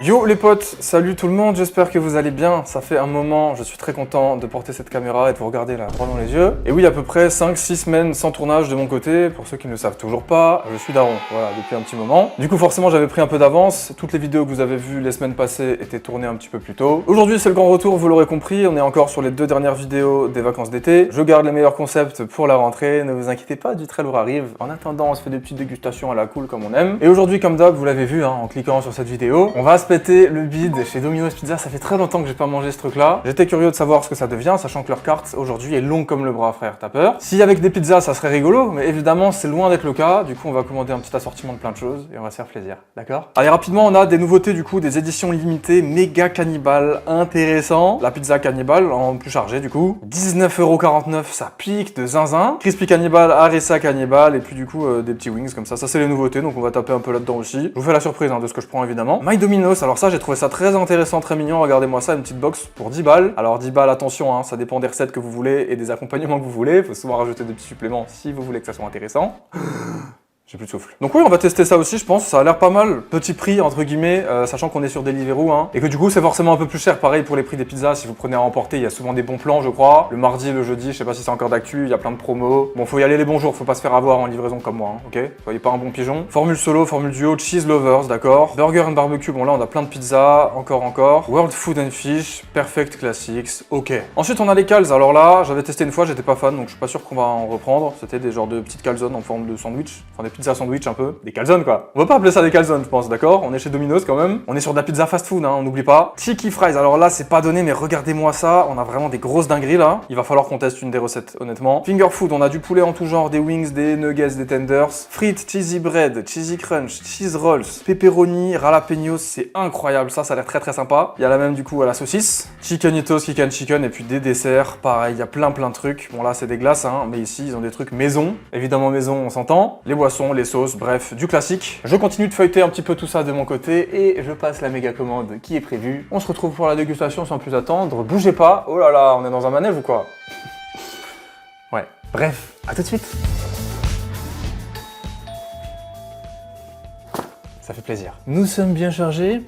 Yo les potes, salut tout le monde, j'espère que vous allez bien. Ça fait un moment, je suis très content de porter cette caméra et de vous regarder là droit dans les yeux. Et oui, à peu près 5-6 semaines sans tournage de mon côté. Pour ceux qui ne le savent toujours pas, je suis daron, voilà, depuis un petit moment. Du coup, forcément, j'avais pris un peu d'avance. Toutes les vidéos que vous avez vues les semaines passées étaient tournées un petit peu plus tôt. Aujourd'hui, c'est le grand retour, vous l'aurez compris. On est encore sur les 2 dernières vidéos des vacances d'été. Je garde les meilleurs concepts pour la rentrée. Ne vous inquiétez pas, du très lourd arrive. En attendant, on se fait des petites dégustations à la cool comme on aime. Et aujourd'hui, comme d'hab, vous l'avez vu en cliquant sur cette vidéo, on va se péter le bide chez Domino's Pizza. Ça fait très longtemps que j'ai pas mangé ce truc là. J'étais curieux de savoir ce que ça devient, sachant que leur carte aujourd'hui est longue comme le bras, frère. T'as peur? Si avec des pizzas ça serait rigolo, mais évidemment c'est loin d'être le cas. Du coup on va commander un petit assortiment de plein de choses et on va se faire plaisir, d'accord? Allez, rapidement, on a des nouveautés du coup, des éditions limitées méga cannibales, intéressant. La pizza cannibale en plus chargée du coup, 19,49 €, ça pique de zinzin. Crispy cannibale, harissa cannibale et puis du coup des petits wings comme ça. Ça c'est les nouveautés, donc on va taper un peu là-dedans aussi. Je vous fais la surprise de ce que je prends évidemment. My Domino's, alors ça j'ai trouvé ça très intéressant, très mignon. Regardez-moi ça, une petite box pour 10 balles. Alors 10 balles, attention, ça dépend des recettes que vous voulez et des accompagnements que vous voulez. Faut souvent rajouter des petits suppléments si vous voulez que ça soit intéressant. J'ai plus de souffle. Donc oui, on va tester ça aussi, je pense. Ça a l'air pas mal. Petit prix, entre guillemets, sachant qu'on est sur Deliveroo, et que du coup, c'est forcément un peu plus cher. Pareil pour les prix des pizzas. Si vous prenez à emporter, il y a souvent des bons plans, je crois. Le mardi, le jeudi, je sais pas si c'est encore d'actu, il y a plein de promos. Bon, faut y aller les bons jours, faut pas se faire avoir en livraison comme moi, ok? Soyez pas un bon pigeon. Formule solo, formule duo, cheese lovers, d'accord. Burger and barbecue, bon là, on a plein de pizzas, encore. World Food and Fish, Perfect Classics, ok. Ensuite, on a les calzes. Alors là, j'avais testé une fois, j'étais pas fan, donc je suis pas sûr qu'on va en reprendre. C'était des genres de petites calzones en forme de sandwich. Enfin, des pizzas sandwich un peu. Des calzones quoi. On va pas appeler ça des calzones, je pense, d'accord? On est chez Domino's quand même. On est sur de la pizza fast food, on n'oublie pas. Cheeky fries, alors là c'est pas donné, mais regardez-moi ça. On a vraiment des grosses dingueries là. Il va falloir qu'on teste une des recettes, honnêtement. Finger food, on a du poulet en tout genre, des wings, des nuggets, des tenders. Frites, cheesy bread, cheesy crunch, cheese rolls, pepperoni, jalapenos, c'est incroyable. Ça a l'air très très sympa. Il y a la même du coup à la saucisse. Chickenitos, kick and chicken, et puis des desserts. Pareil, il y a plein de trucs. Bon là c'est des glaces, mais ici ils ont des trucs maison. Évidemment maison, on s'entend. Les boissons, les sauces, bref. Du classique. Je continue de feuilleter un petit peu tout ça de mon côté et je passe la méga commande qui est prévue. On se retrouve pour la dégustation sans plus attendre. Bougez pas. Oh là là, on est dans un manège ou quoi? Ouais. Bref, à tout de suite. Ça fait plaisir. Nous sommes bien chargés.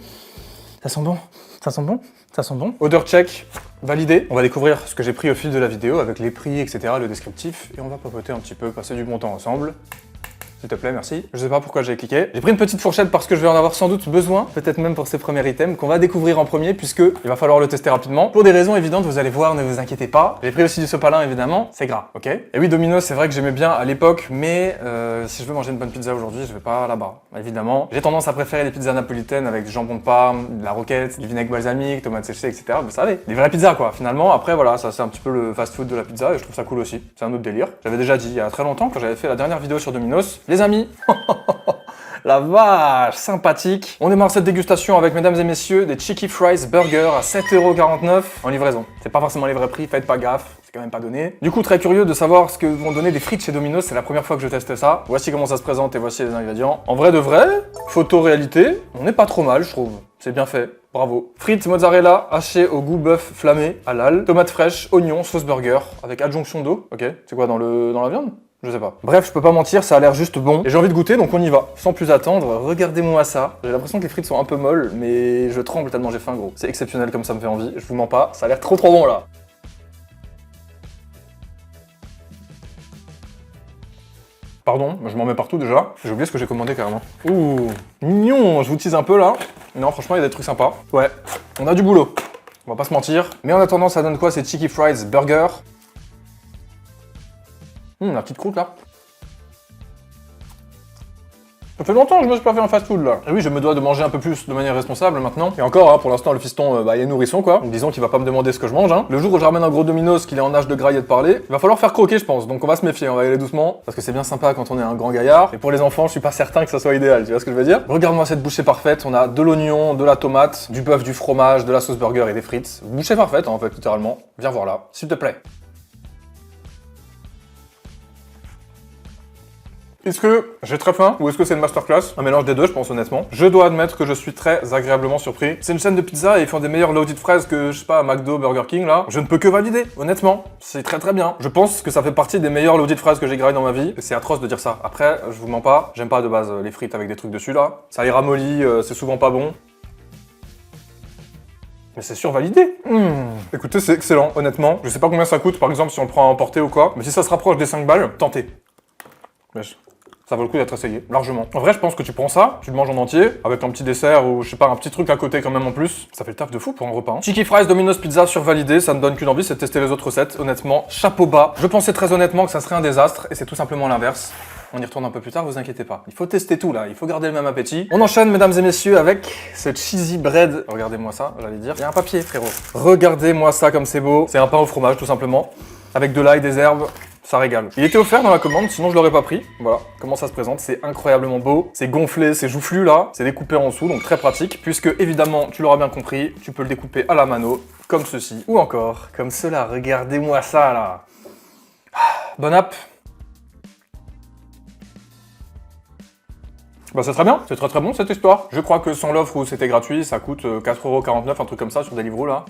Ça sent bon. Ça sent bon. Ça sent bon. Odeur check. Validé. On va découvrir ce que j'ai pris au fil de la vidéo avec les prix, etc., le descriptif. Et on va papoter un petit peu, passer du bon temps ensemble. S'il te plaît, merci. Je sais pas pourquoi j'ai cliqué. J'ai pris une petite fourchette parce que je vais en avoir sans doute besoin, peut-être même pour ces premiers items qu'on va découvrir en premier, puisque il va falloir le tester rapidement. Pour des raisons évidentes, vous allez voir, ne vous inquiétez pas. J'ai pris aussi du sopalin, évidemment, c'est gras, ok? Et oui, Domino's, c'est vrai que j'aimais bien à l'époque, mais si je veux manger une bonne pizza aujourd'hui, je vais pas là-bas, évidemment. J'ai tendance à préférer les pizzas napolitaines avec du jambon de Parme, de la roquette, du vinaigre balsamique, tomates séchées, etc. Vous savez, des vraies pizzas quoi, finalement. Après, voilà, ça c'est un petit peu le fast-food de la pizza et je trouve ça cool aussi. C'est un autre délire. J'avais déjà dit il y a très longtemps quand j'avais fait la dernière vidéo sur Domino's. Les amis, la vache, sympathique. On démarre cette dégustation avec, mesdames et messieurs, des Cheeky Fries Burger à 7,49 € en livraison. C'est pas forcément les vrais prix, faites pas gaffe, c'est quand même pas donné. Du coup, très curieux de savoir ce que vont donner des frites chez Domino's, c'est la première fois que je teste ça. Voici comment ça se présente et voici les ingrédients. En vrai de vrai, photo-réalité, on n'est pas trop mal, je trouve. C'est bien fait, bravo. Frites mozzarella hachées au goût bœuf flammé, halal. Tomates fraîches, oignons, sauce burger, avec adjonction d'eau. Ok, c'est quoi, dans la viande? Je sais pas. Bref, je peux pas mentir, ça a l'air juste bon. Et j'ai envie de goûter, donc on y va. Sans plus attendre, regardez-moi ça. J'ai l'impression que les frites sont un peu molles, mais je tremble tellement j'ai faim, gros. C'est exceptionnel comme ça me fait envie, je vous mens pas. Ça a l'air trop bon, là. Pardon, je m'en mets partout déjà. J'ai oublié ce que j'ai commandé carrément. Ouh, mignon, je vous tease un peu, là. Non, franchement, il y a des trucs sympas. Ouais, on a du boulot. On va pas se mentir. Mais en attendant, ça donne quoi, ces Cheeky Fries Burger? La petite croûte là. Ça fait longtemps que je me suis pas fait un fast-food là. Et oui, je me dois de manger un peu plus de manière responsable maintenant. Et encore, pour l'instant, le fiston, il est nourrisson quoi. Donc, disons qu'il va pas me demander ce que je mange. Le jour où je ramène un gros Domino's, qu'il est en âge de grailler et de parler, il va falloir faire croquer, je pense. Donc on va se méfier, on va y aller doucement. Parce que c'est bien sympa quand on est un grand gaillard. Et pour les enfants, je suis pas certain que ça soit idéal. Tu vois ce que je veux dire? Regarde-moi cette bouchée parfaite. On a de l'oignon, de la tomate, du bœuf, du fromage, de la sauce burger et des frites. Bouchée parfaite en fait, littéralement. Viens voir là, s'il te plaît. Est-ce que j'ai très faim ou est-ce que c'est une masterclass? Un mélange des deux, je pense honnêtement. Je dois admettre que je suis très agréablement surpris. C'est une chaîne de pizza et ils font des meilleurs loaded fries que, je sais pas, McDo, Burger King là. Je ne peux que valider, honnêtement. C'est très très bien. Je pense que ça fait partie des meilleurs loaded fries que j'ai graillé dans ma vie. C'est atroce de dire ça. Après, je vous mens pas, j'aime pas de base les frites avec des trucs dessus là. Ça les ramollit, c'est souvent pas bon. Mais c'est survalidé. Écoutez, c'est excellent, honnêtement. Je sais pas combien ça coûte, par exemple, si on le prend à emporter ou quoi. Mais si ça se rapproche des 5 balles, tentez. Wesh. Ça vaut le coup d'être essayé, largement. En vrai, je pense que tu prends ça, tu le manges en entier, avec un petit dessert ou, je sais pas, un petit truc à côté quand même en plus. Ça fait le taf de fou pour un repas. Hein. Cheeky Fries Domino's Pizza survalidé, ça ne donne qu'une envie, c'est de tester les autres recettes. Honnêtement, chapeau bas. Je pensais très honnêtement que ça serait un désastre, et c'est tout simplement l'inverse. On y retourne un peu plus tard, vous inquiétez pas. Il faut tester tout là, il faut garder le même appétit. On enchaîne, mesdames et messieurs, avec ce cheesy bread. Regardez-moi ça, j'allais dire. Il y a un papier, frérot. Regardez-moi ça comme c'est beau. C'est un pain au fromage, tout simplement. Avec de l'ail, des herbes. Ça régale. Il était offert dans la commande, sinon je l'aurais pas pris. Voilà comment ça se présente, c'est incroyablement beau. C'est gonflé, c'est joufflu là, c'est découpé en dessous, donc très pratique. Puisque évidemment, tu l'auras bien compris, tu peux le découper à la mano, comme ceci. Ou encore, comme cela. Regardez-moi ça là. Bon app. Bah c'est très bien, c'est très très bon cette histoire. Je crois que sans l'offre où c'était gratuit, ça coûte 4,49€, un truc comme ça sur Deliveroo là.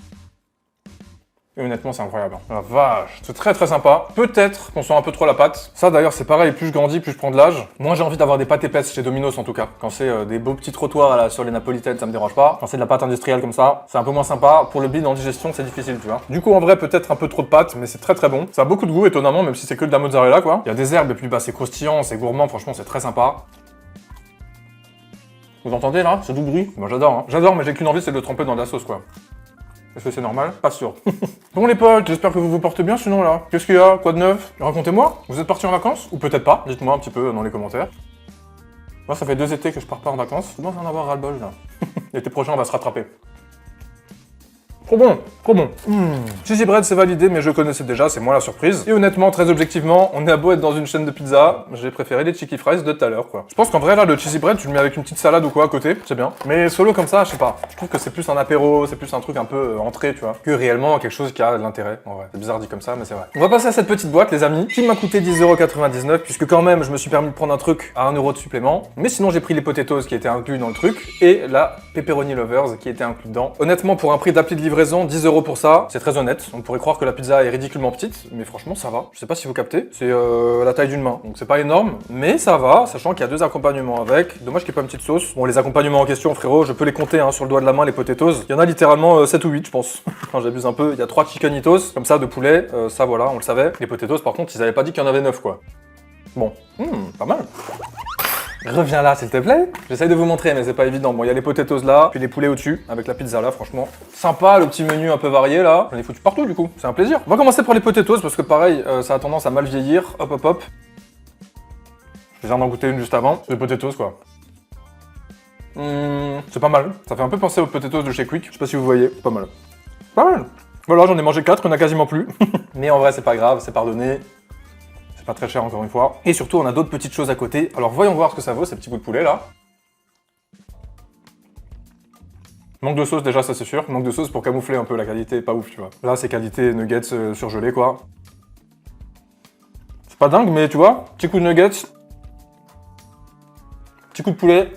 Et honnêtement, c'est incroyable. La vache, c'est très très sympa. Peut-être qu'on sent un peu trop la pâte. Ça d'ailleurs, c'est pareil, plus je grandis, plus je prends de l'âge. Moi, j'ai envie d'avoir des pâtes épaisses chez Domino's en tout cas. Quand c'est des beaux petits trottoirs là, sur les napolitaines, ça me dérange pas. Quand c'est de la pâte industrielle comme ça, c'est un peu moins sympa. Pour le bide en digestion, c'est difficile, tu vois. Du coup, en vrai, peut-être un peu trop de pâte, mais c'est très très bon. Ça a beaucoup de goût, étonnamment, même si c'est que de la mozzarella quoi. Il y a des herbes et puis bah c'est croustillant, c'est gourmand, franchement, c'est très sympa. Vous entendez là, ce doux bruit? Moi j'adore, hein. J'adore, mais j'ai qu'une envie, c'est de le tremper dans de la sauce quoi. Est-ce que c'est normal? Pas sûr. Bon les potes, j'espère que vous vous portez bien sinon là. Qu'est-ce qu'il y a? Quoi de neuf? Racontez-moi, vous êtes partis en vacances? Ou peut-être pas, dites-moi un petit peu dans les commentaires. Moi ça fait 2 étés que je pars pas en vacances, je commence à en avoir ras-le-bol là. L'été prochain on va se rattraper. Trop bon, trop bon. Cheesy bread c'est validé, mais je connaissais déjà, c'est moi la surprise. Et honnêtement, très objectivement, on est à beau être dans une chaîne de pizza, j'ai préféré les cheeky fries de tout à l'heure quoi. Je pense qu'en vrai là, le cheesy bread, tu le mets avec une petite salade ou quoi à côté, c'est bien. Mais solo comme ça, je sais pas. Je trouve que c'est plus un apéro, c'est plus un truc un peu entrée, tu vois, que réellement quelque chose qui a de l'intérêt. En vrai, c'est bizarre dit comme ça, mais c'est vrai. On va passer à cette petite boîte, les amis, qui m'a coûté 10,99€, puisque quand même, je me suis permis de prendre un truc à 1€ de supplément. Mais sinon, j'ai pris les potatoes qui étaient inclus dans le truc et la pepperoni lovers qui était inclus dedans. Honnêtement, pour un prix d'appli de livraison, 10€ pour ça, c'est très honnête. On pourrait croire que la pizza est ridiculement petite, mais franchement ça va. Je sais pas si vous captez, c'est la taille d'une main, donc c'est pas énorme, mais ça va, sachant qu'il y a 2 accompagnements avec. Dommage qu'il n'y ait pas une petite sauce. Bon, les accompagnements en question, frérot, je peux les compter hein, sur le doigt de la main, les potatoes. Il y en a littéralement 7 ou 8, je pense. Quand j'abuse un peu, il y a 3 chickenitos, comme ça, de poulet, ça voilà, on le savait. Les potatoes, par contre, ils avaient pas dit qu'il y en avait 9, quoi. Bon, pas mal. Reviens là, s'il te plaît. J'essaye de vous montrer, mais c'est pas évident. Bon, il y a les potatoes là, puis les poulets au-dessus, avec la pizza là, franchement. Sympa, le petit menu un peu varié là. J'en ai foutu partout du coup, c'est un plaisir. On va commencer par les potatoes, parce que pareil, ça a tendance à mal vieillir. Hop, hop, hop. Je viens d'en goûter une juste avant. C'est des potatoes quoi. C'est pas mal. Ça fait un peu penser aux potatoes de chez Quick. Je sais pas si vous voyez, c'est pas mal. Pas mal. Voilà, j'en ai mangé 4, il y en a quasiment plus. Mais en vrai, c'est pas grave, c'est pardonné. C'est pas très cher encore une fois. Et surtout, on a d'autres petites choses à côté. Alors voyons voir ce que ça vaut, ces petits bouts de poulet là. Manque de sauce déjà, ça c'est sûr. Manque de sauce pour camoufler un peu la qualité, pas ouf tu vois. Là, c'est qualité nuggets surgelés quoi. C'est pas dingue, mais tu vois, petit coup de nuggets. Petit coup de poulet.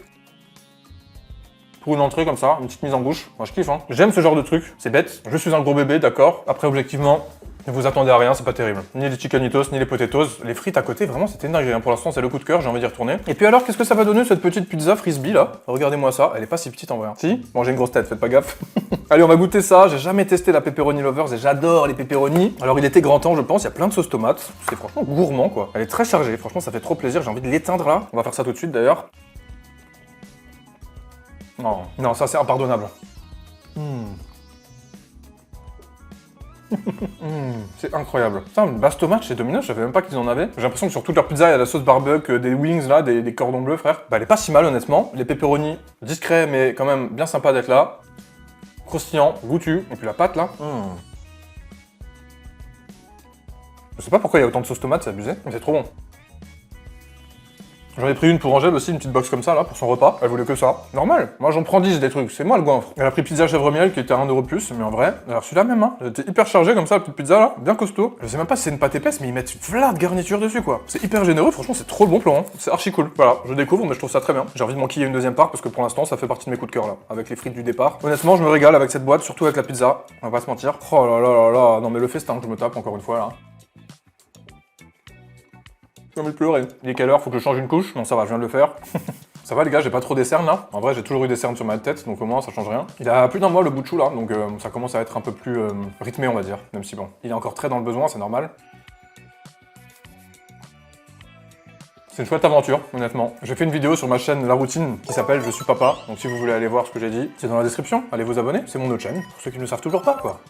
Pour une entrée comme ça, une petite mise en bouche. Moi je kiffe hein. J'aime ce genre de truc. C'est bête. Je suis un gros bébé, d'accord. Après objectivement, ne vous attendez à rien, c'est pas terrible. Ni les chickenitos, ni les potatoes. Les frites à côté, vraiment, c'était une dinguerie. Pour l'instant, c'est le coup de cœur, j'ai envie d'y retourner. Et puis alors, qu'est-ce que ça va donner cette petite pizza frisbee là? Regardez-moi ça, elle est pas si petite en vrai. Si? Bon, j'ai une grosse tête, faites pas gaffe. Allez, on va goûter ça. J'ai jamais testé la pepperoni lovers et j'adore les pepperoni. Alors, il était grand temps, je pense. Il y a plein de sauce tomate. C'est franchement gourmand quoi. Elle est très chargée. Franchement, ça fait trop plaisir. J'ai envie de l'éteindre là. On va faire ça tout de suite d'ailleurs. Non, non, ça c'est impardonnable. C'est incroyable. Putain, une base tomate chez Domino's, je savais même pas qu'ils en avaient. J'ai l'impression que sur toute leur pizza, il y a la sauce barbecue, des wings là, des cordons bleus, frère. Bah, elle est pas si mal, honnêtement. Les pepperoni, discrets, mais quand même bien sympa d'être là. Croustillant, goûtu. Et puis la pâte là. Je sais pas pourquoi il y a autant de sauce tomate, c'est abusé, mais c'est trop bon. J'en ai pris une pour Angèle aussi, une petite box comme ça là, pour son repas. Elle voulait que ça. Normal. Moi j'en prends 10 des trucs, c'est moi le goinfre. Elle a pris pizza chèvre miel qui était à 1€ plus, mais en vrai, elle a reçu la même hein. Elle était hyper chargée comme ça, la petite pizza là, bien costaud. Je sais même pas si c'est une pâte épaisse, mais ils mettent une de garniture dessus quoi. C'est hyper généreux, franchement c'est trop le bon plan. Hein. C'est archi cool. Voilà, je découvre, mais je trouve ça très bien. J'ai envie de m'enquiller une deuxième part parce que pour l'instant ça fait partie de mes coups de cœur là, avec les frites du départ. Honnêtement, je me régale avec cette boîte, surtout avec la pizza. On va pas se mentir. Oh là là là là, non mais le festin que je me tape encore une fois là. J'ai envie de pleurer. Il est quelle heure? Faut que je change une couche? Non, ça va, je viens de le faire. Ça va les gars, j'ai pas trop des cernes là. En vrai, j'ai toujours eu des cernes sur ma tête, donc au moins ça change rien. Il a plus d'un mois le bout de chou là, donc ça commence à être un peu plus rythmé on va dire. Même si bon, il est encore très dans le besoin, c'est normal. C'est une chouette aventure, honnêtement. J'ai fait une vidéo sur ma chaîne La Routine qui s'appelle Je suis papa. Donc si vous voulez aller voir ce que j'ai dit, c'est dans la description. Allez vous abonner, c'est mon autre chaîne, pour ceux qui ne le savent toujours pas quoi.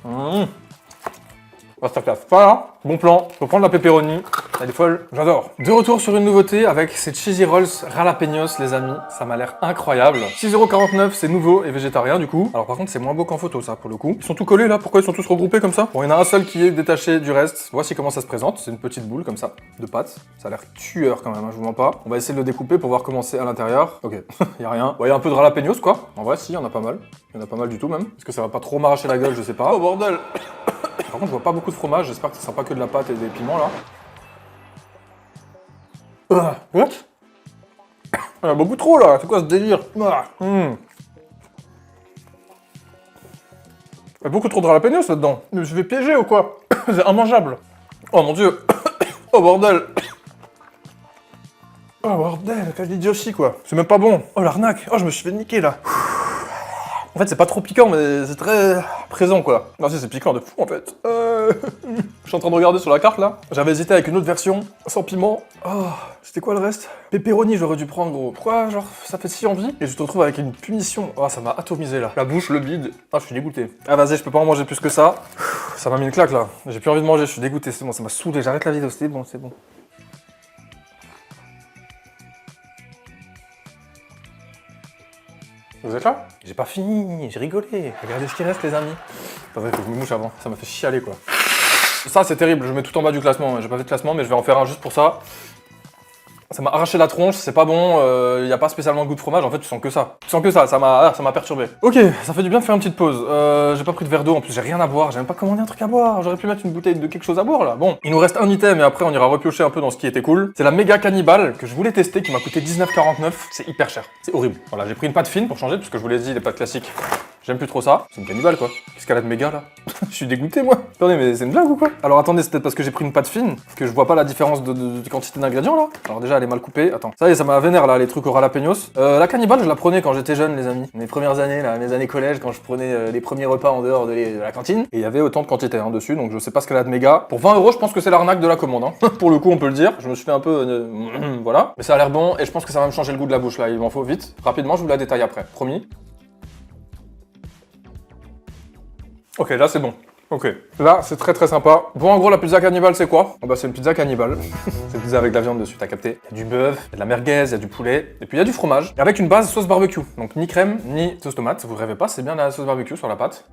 Masterclass. Voilà, bon plan. Faut prendre la pepperoni. Elle est folle, j'adore. De retour sur une nouveauté avec ces cheesy rolls jalapenos, les amis. Ça m'a l'air incroyable. 6,49 €, c'est nouveau et végétarien du coup. Alors par contre, c'est moins beau qu'en photo ça pour le coup. Ils sont tous collés là, pourquoi ils sont tous regroupés comme ça? Bon, il y en a un seul qui est détaché du reste. Voici comment ça se présente. C'est une petite boule comme ça, de pâte. Ça a l'air tueur quand même, hein, je vous mens pas. On va essayer de le découper pour voir comment c'est à l'intérieur. Ok, y a rien. Ouais, y a un peu de jalapenos quoi. En vrai, si, y en a pas mal. Y en a pas mal du tout même. Est-ce que ça va pas trop m'arracher la gueule, je sais pas. Oh bordel. Par contre, je vois pas beaucoup de fromage, j'espère que ce sera pas que de la pâte et des piments là. What? Il y a beaucoup trop là, c'est quoi ce délire? Il y a beaucoup trop de jalapenos là-dedans. Mais je vais piéger ou quoi? C'est immangeable. Oh mon dieu. Oh bordel. Oh bordel, quelle idiotie quoi. C'est même pas bon. Oh l'arnaque. Oh je me suis fait niquer là. En fait, c'est pas trop piquant, mais c'est très présent, quoi. Non, si, c'est piquant de fou, en fait. Je suis en train de regarder sur la carte, là. J'avais hésité avec une autre version, sans piment. Oh, c'était quoi le reste? Pepperoni, j'aurais dû prendre, gros. Pourquoi, genre, ça fait si envie? Et je te retrouve avec une punition. Oh, ça m'a atomisé, là. La bouche, le bide. Ah, je suis dégoûté. Ah, vas-y, je peux pas en manger plus que ça. Ça m'a mis une claque, là. J'ai plus envie de manger, je suis dégoûté, c'est bon, ça m'a saoulé. J'arrête la vidéo, c'est bon, c'est bon. Vous êtes là? J'ai pas fini, j'ai rigolé. Regardez ce qui reste, les amis. Attendez, faut que je me mouche avant. Ça m'a fait chialer, quoi. Ça, c'est terrible. Je mets tout en bas du classement. J'ai pas fait de classement, mais je vais en faire un juste pour ça. Ça m'a arraché la tronche, c'est pas bon, y a pas spécialement de goût de fromage, en fait tu sens que ça. Tu sens que ça m'a perturbé. Ok, ça fait du bien de faire une petite pause. J'ai pas pris de verre d'eau, en plus j'ai rien à boire, j'ai même pas commandé un truc à boire, j'aurais pu mettre une bouteille de quelque chose à boire là. Bon, il nous reste un item et après on ira repiocher un peu dans ce qui était cool. C'est la méga cannibale que je voulais tester, qui m'a coûté 19,49 €, c'est hyper cher, c'est horrible. Voilà, j'ai pris une pâte fine pour changer, parce que je vous l'ai dit, les pâtes classiques. J'aime plus trop ça. C'est une cannibale quoi. Qu'est-ce qu'elle a de méga là? Je suis dégoûté moi. Attendez, mais c'est une blague ou quoi? Alors attendez, c'est peut-être parce que j'ai pris une pâte fine que je vois pas la différence de quantité d'ingrédients là. Alors déjà, elle est mal coupée. Attends. Ça y est, ça m'a vénère là, les trucs au jalapenos. La cannibale, je la prenais quand j'étais jeune, les amis. Mes premières années là, mes années collège, quand je prenais les premiers repas en dehors de la cantine. Et il y avait autant de quantité hein, dessus, donc je sais pas ce qu'elle a de méga. Pour 20 €, je pense que c'est l'arnaque de la commande. Hein. Pour le coup, on peut le dire. Je me suis fait un peu. Voilà. Mais ça a l'air bon et je pense que ça va me changer le goût de la bouche là. Il m'en faut vite. Rapidement, je vous la détaille après. Promis. Ok, là c'est bon. Ok. Là, c'est très très sympa. Bon, en gros, la pizza cannibale, c'est quoi? Oh, bah, c'est une pizza cannibale. C'est une pizza avec de la viande dessus, t'as capté. Il y a du bœuf, il y a de la merguez, il y a du poulet, et puis il y a du fromage. Et avec une base sauce barbecue. Donc ni crème, ni sauce tomate. Vous rêvez pas, c'est bien la sauce barbecue sur la pâte.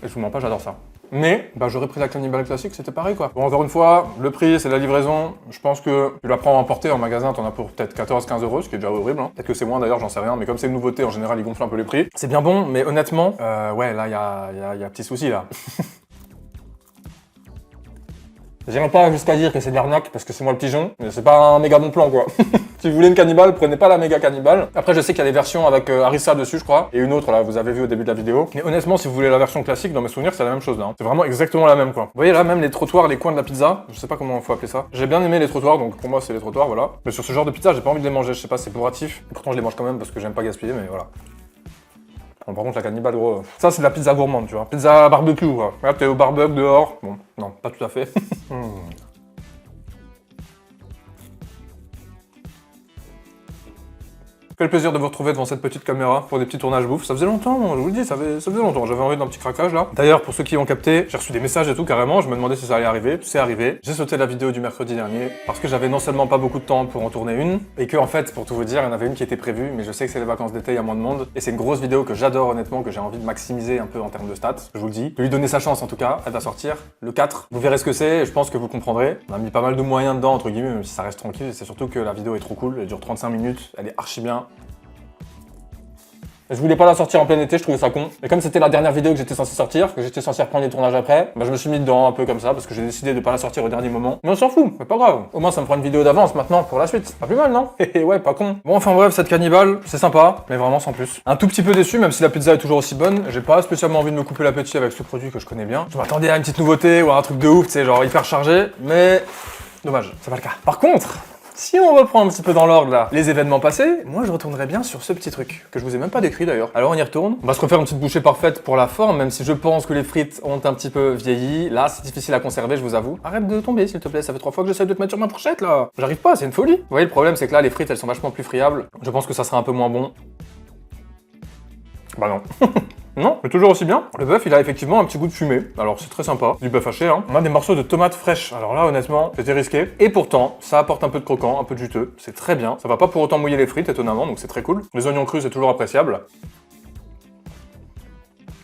Et je vous mens pas, j'adore ça. Mais, bah, j'aurais pris la cannibale classique, c'était pareil quoi. Bon, encore une fois, le prix, c'est la livraison. Je pense que tu la prends à emporter en magasin, t'en as pour peut-être 14-15 €, ce qui est déjà horrible. Hein. Peut-être que c'est moins d'ailleurs, j'en sais rien, mais comme c'est une nouveauté, en général, ils gonflent un peu les prix. C'est bien bon, mais honnêtement, ouais, là, il y a petit souci là. J'irai pas jusqu'à dire que c'est de l'arnaque parce que c'est moi le pigeon, mais c'est pas un méga bon plan quoi. Si vous voulez une cannibale, prenez pas la méga cannibale. Après, je sais qu'il y a des versions avec harissa dessus, je crois, et une autre là, vous avez vu au début de la vidéo. Mais honnêtement, si vous voulez la version classique, dans mes souvenirs, c'est la même chose là. Hein. C'est vraiment exactement la même quoi. Vous voyez là, même les trottoirs, les coins de la pizza, je sais pas comment il faut appeler ça. J'ai bien aimé les trottoirs, donc pour moi c'est les trottoirs, voilà. Mais sur ce genre de pizza, j'ai pas envie de les manger, je sais pas, c'est bourratif. Pourtant, je les mange quand même parce que j'aime pas gaspiller, mais voilà. Bon, par contre, la cannibale, gros, ça c'est de la pizza gourmande, tu vois. Pizza barbecue, quoi. Là, t'es au barbecue dehors. Bon, non, pas tout à fait. Quel plaisir de vous retrouver devant cette petite caméra pour des petits tournages bouffe. Ça faisait longtemps, je vous le dis, ça faisait longtemps. J'avais envie d'un petit craquage là. D'ailleurs, pour ceux qui ont capté, j'ai reçu des messages et tout carrément. Je me demandais si ça allait arriver. C'est arrivé. J'ai sauté la vidéo du mercredi dernier parce que j'avais non seulement pas beaucoup de temps pour en tourner une, et que en fait, pour tout vous dire, il y en avait une qui était prévue, mais je sais que c'est les vacances d'été, il y a moins de monde. Et c'est une grosse vidéo que j'adore honnêtement, que j'ai envie de maximiser un peu en termes de stats. Je vous le dis. De lui donner sa chance en tout cas. Elle va sortir le 4. Vous verrez ce que c'est et je pense que vous comprendrez. On a mis pas mal de moyens dedans, entre guillemets, même si ça reste tranquille. C'est surtout que la vidéo est trop cool. Elle dure 35 minutes. Elle est archi bien. Je voulais pas la sortir en plein été, je trouvais ça con. Et comme c'était la dernière vidéo que j'étais censé sortir, que j'étais censé reprendre les tournages après, bah je me suis mis dedans un peu comme ça parce que j'ai décidé de pas la sortir au dernier moment. Mais on s'en fout, c'est pas grave. Au moins ça me fera une vidéo d'avance maintenant pour la suite. Pas plus mal, non? Et ouais, pas con. Bon, enfin bref, cette cannibale, c'est sympa, mais vraiment sans plus. Un tout petit peu déçu, même si la pizza est toujours aussi bonne. J'ai pas spécialement envie de me couper l'appétit avec ce produit que je connais bien. Je m'attendais à une petite nouveauté ou à un truc de ouf, tu sais, genre hyper chargé, mais dommage, c'est pas le cas. Par contre, Si on reprend un petit peu dans l'ordre là, les événements passés, moi je retournerais bien sur ce petit truc, que je vous ai même pas décrit d'ailleurs. Alors on y retourne. On va se refaire une petite bouchée parfaite pour la forme, même si je pense que les frites ont un petit peu vieilli. Là, c'est difficile à conserver, je vous avoue. Arrête de tomber s'il te plaît, ça fait 3 fois que j'essaie de te mettre sur ma fourchette là. J'arrive pas, c'est une folie. Vous voyez, le problème c'est que là, les frites elles sont vachement plus friables. Je pense que ça sera un peu moins bon. Bah non. Non, mais toujours aussi bien. Le bœuf, il a effectivement un petit goût de fumée. Alors, c'est très sympa. Du bœuf haché, hein. On a des morceaux de tomates fraîches. Alors là, honnêtement, c'était risqué. Et pourtant, ça apporte un peu de croquant, un peu de juteux. C'est très bien. Ça va pas pour autant mouiller les frites, étonnamment, donc c'est très cool. Les oignons crus, c'est toujours appréciable.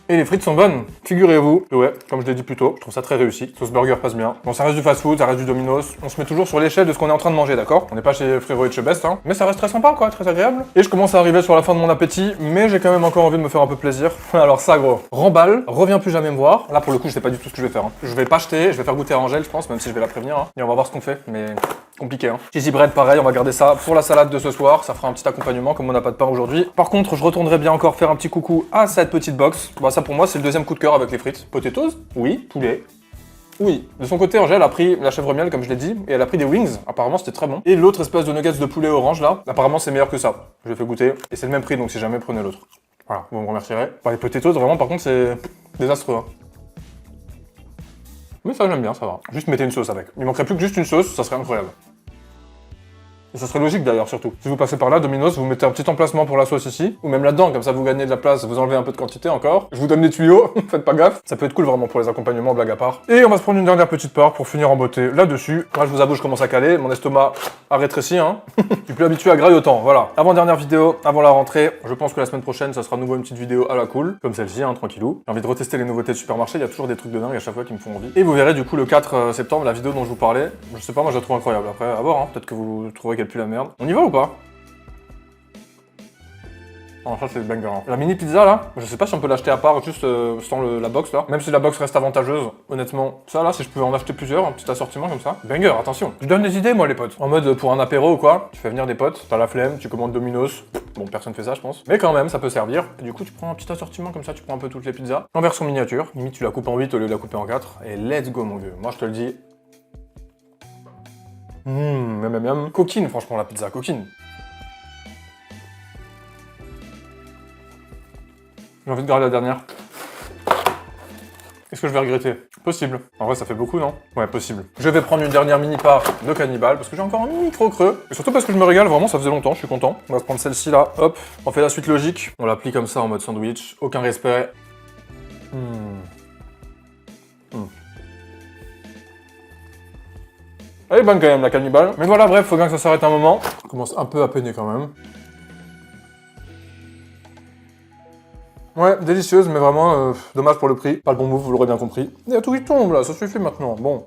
Et les frites sont bonnes, figurez-vous. Ouais, comme je l'ai dit plus tôt, je trouve ça très réussi. Sauce burger passe bien. Bon, ça reste du fast-food, ça reste du Domino's. On se met toujours sur l'échelle de ce qu'on est en train de manger, d'accord? On n'est pas chez Frérot et chez Best, hein. Mais ça reste très sympa, quoi, très agréable. Et je commence à arriver sur la fin de mon appétit, mais j'ai quand même encore envie de me faire un peu plaisir. Alors ça, gros, remballe, reviens plus jamais me voir. Là, pour le coup, je sais pas du tout ce que je vais faire, hein. Je vais pas jeter, je vais faire goûter à Angèle, je pense, même si je vais la prévenir, hein. Et on va voir ce qu'on fait, mais compliqué, hein. Cheesy bread, pareil, on va garder ça pour la salade de ce soir. Ça fera un petit accompagnement, comme on n'a pas de pain aujourd'hui. Par contre, je retournerai bien encore faire un petit coucou à cette petite box. Bah, ça pour moi, c'est le deuxième coup de cœur avec les frites. Potatoes? Oui. Poulet? Oui. De son côté, Angèle a pris la chèvre miel, comme je l'ai dit, et elle a pris des wings. Apparemment, c'était très bon. Et l'autre espèce de nuggets de poulet orange, là, apparemment, c'est meilleur que ça. Je l'ai fait goûter. Et c'est le même prix, donc si jamais, prenez l'autre. Voilà, vous me remercierez. Bah, les potatoes, vraiment, par contre, c'est désastreux, hein. Mais ça, j'aime bien, ça va. Juste mettez une sauce avec. Il manquerait plus que juste une sauce, ça serait incroyable. Et ça serait logique d'ailleurs, surtout. Si vous passez par là, Domino's, vous mettez un petit emplacement pour la sauce ici, ou même là-dedans, comme ça vous gagnez de la place, vous enlevez un peu de quantité encore. Je vous donne des tuyaux, faites pas gaffe. Ça peut être cool vraiment pour les accompagnements, blague à part. Et on va se prendre une dernière petite part pour finir en beauté là-dessus. Moi, je vous avoue, je commence à caler, mon estomac a rétréci, hein. Je suis plus habitué à grailler autant, voilà. Avant-dernière vidéo, avant la rentrée, je pense que la semaine prochaine, ça sera de nouveau une petite vidéo à la cool, comme celle-ci, hein, tranquillou. J'ai envie de retester les nouveautés de supermarché, il y a toujours des trucs de dingue à chaque fois qui me font envie. Et vous verrez du coup le 4 septembre, la vidéo dont je vous parlais. Je sais pas, moi je la trouve incroyable. Après, à voir, hein. Peut-être que vous trouverez qu'elle pue la merde. On y va ou pas? Oh, ça c'est le banger. Hein. La mini pizza là, je sais pas si on peut l'acheter à part, juste sans la box là. Même si la box reste avantageuse, honnêtement. Ça là, si je peux en acheter plusieurs, un petit assortiment comme ça. Banger, attention. Je donne des idées moi les potes. En mode pour un apéro ou quoi, tu fais venir des potes, t'as la flemme, tu commandes Domino's. Bon, personne fait ça je pense. Mais quand même, ça peut servir. Et du coup, tu prends un petit assortiment comme ça, tu prends un peu toutes les pizzas. En version miniature. Limite, tu la coupes en 8 au lieu de la couper en 4. Et let's go mon vieux. Moi je te le dis. Miam. Coquine franchement la pizza, coquine. J'ai envie de garder la dernière. Est-ce que je vais regretter? Possible. En vrai, ça fait beaucoup, non? Ouais, possible. Je vais prendre une dernière mini-part de cannibale, parce que j'ai encore un micro creux. Et surtout parce que je me régale, vraiment, ça faisait longtemps, je suis content. On va se prendre celle-ci, là, hop. On fait la suite logique. On l'applique comme ça, en mode sandwich. Aucun respect. Elle est bonne quand même, la cannibale. Mais voilà, bref, faut bien que ça s'arrête un moment. On commence un peu à peiner quand même. Ouais, délicieuse, mais vraiment, dommage pour le prix. Pas le bon move, vous l'aurez bien compris. Il y a tout qui tombe là, ça suffit maintenant. Bon.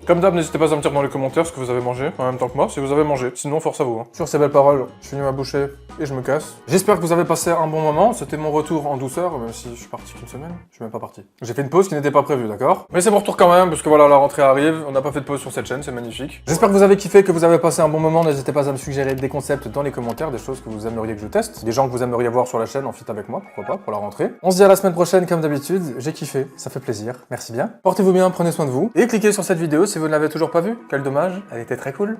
Comme d'hab, n'hésitez pas à me dire dans les commentaires ce que vous avez mangé, en même temps que moi, si vous avez mangé. Sinon, force à vous. Hein. Sur ces belles paroles, je finis ma bouchée et je me casse. J'espère que vous avez passé un bon moment. C'était mon retour en douceur, même si je suis parti qu'une semaine. Je suis même pas parti. J'ai fait une pause qui n'était pas prévue, d'accord? Mais c'est mon retour quand même, parce que voilà, la rentrée arrive. On n'a pas fait de pause sur cette chaîne, c'est magnifique. J'espère que vous avez kiffé, que vous avez passé un bon moment. N'hésitez pas à me suggérer des concepts dans les commentaires, des choses que vous aimeriez que je teste, des gens que vous aimeriez voir sur la chaîne en fit avec moi, pourquoi pas, pour la rentrée. On se dit à la semaine prochaine, comme d'habitude. J'ai kiffé, ça fait plaisir. Merci bien. Portez-vous bien, prenez soin de vous. Et cliquez sur cette vidéo si vous ne l'avez toujours pas vue. Quel dommage, elle était très cool.